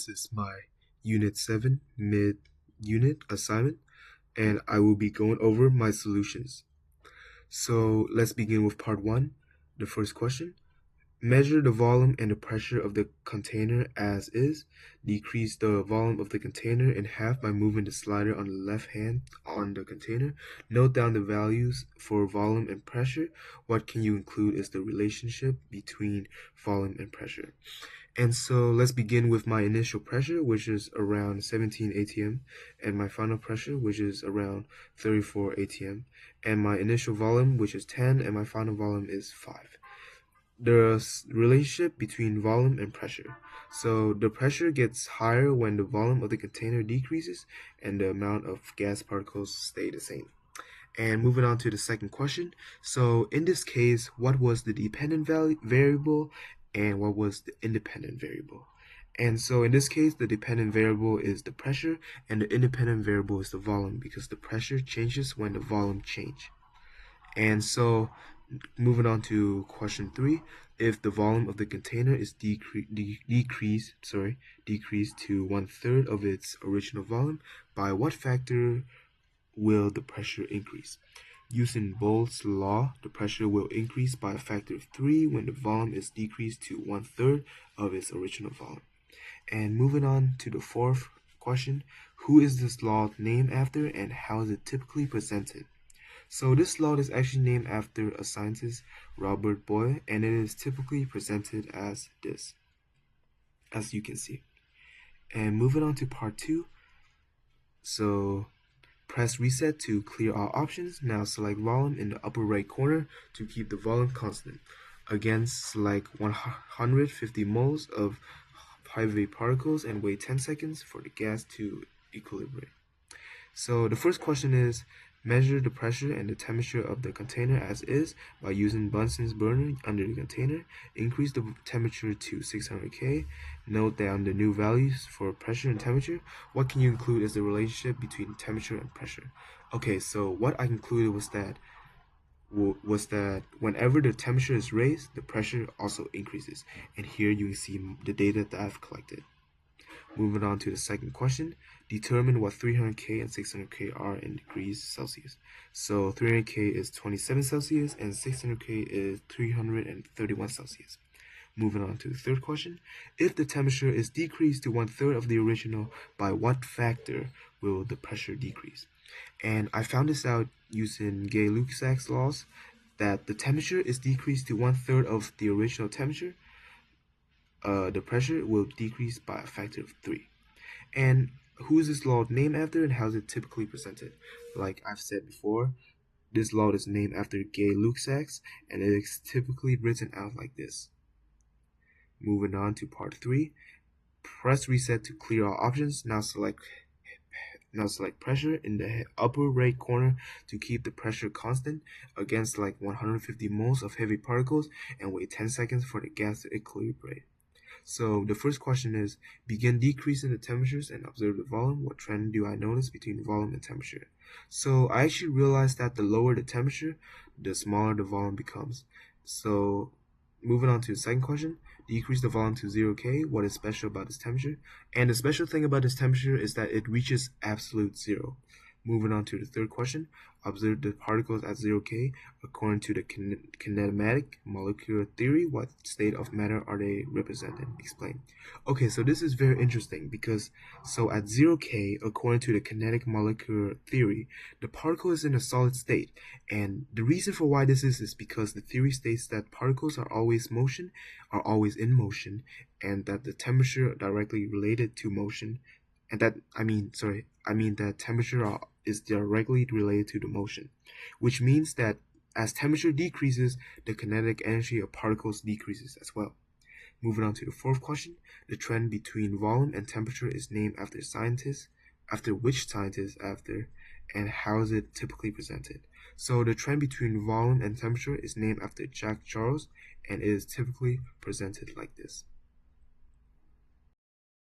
this is my Unit 7 mid-unit assignment, and I will be going over my solutions. So let's begin with part 1, the first question. Measure the volume and the pressure of the container as is. Decrease the volume of the container in half by moving the slider on the left hand on the container. Note down the values for volume and pressure. What can you include is the relationship between volume and pressure. And so let's begin with my initial pressure, which is around 17 atm, and my final pressure, which is around 34 atm, and my initial volume, which is 10, and my final volume is 5. The relationship between volume and pressure. So the pressure gets higher when the volume of the container decreases and the amount of gas particles stay the same. And moving on to the second question. So in this case, what was the dependent variable and what was the independent variable? And so in this case, the dependent variable is the pressure and the independent variable is the volume, because the pressure changes when the volume change. And so moving on to question 3, if the volume of the container is decreased to 1/3 of its original volume, by what factor will the pressure increase? Using Boltz's law, the pressure will increase by a factor of 3 when the volume is decreased to 1/3 of its original volume. And moving on to the fourth question, who is this law named after and how is it typically presented? So this law is actually named after a scientist, Robert Boyle, and it is typically presented as this, as you can see. And moving on to part 2, so press reset to clear all options. Now select volume in the upper right corner to keep the volume constant. Again, select 150 moles of heavy particles and wait 10 seconds for the gas to equilibrate. So the first question is, measure the pressure and the temperature of the container as is by using Bunsen's burner under the container. Increase the temperature to 600 K. Note down the new values for pressure and temperature. What can you include as the relationship between temperature and pressure? Okay, so what I concluded was that whenever the temperature is raised, the pressure also increases. And here you can see the data that I've collected. Moving on to the second question, determine what 300K and 600K are in degrees Celsius. So 300K is 27 Celsius and 600K is 331 Celsius. Moving on to the third question, if the temperature is decreased to 1/3 of the original, by what factor will the pressure decrease? And I found this out using Gay-Lussac's laws, that the temperature is decreased to 1/3 of the original temperature, the pressure will decrease by a factor of 3. And who is this law named after and how is it typically presented? Like I've said before, this law is named after Gay-Lussac, and it is typically written out like this. Moving on to part 3, press reset to clear all options. Now select pressure in the upper right corner to keep the pressure constant. Again, select 150 moles of heavy particles and wait 10 seconds for the gas to equilibrate. So the first question is, begin decreasing the temperatures and observe the volume. What trend do I notice between volume and temperature? So I actually realized that the lower the temperature, the smaller the volume becomes. So moving on to the second question, decrease the volume to 0K. What is special about this temperature? And the special thing about this temperature is that it reaches absolute 0. Moving on to the third question, observe the particles at 0K. According to the kinematic molecular theory, what state of matter are they represented? Explain. Okay, so this is very interesting because at 0K, according to the kinetic molecular theory, the particle is in a solid state. And the reason for why this is because the theory states that particles are always in motion, and that the temperature directly related to motion, and that that temperature is directly related to the motion, which means that as temperature decreases, the kinetic energy of particles decreases as well. Moving on to the fourth question, the trend between volume and temperature is named after scientists. After which scientist? And how is it typically presented? So the trend between volume and temperature is named after Jack Charles, and it is typically presented like this.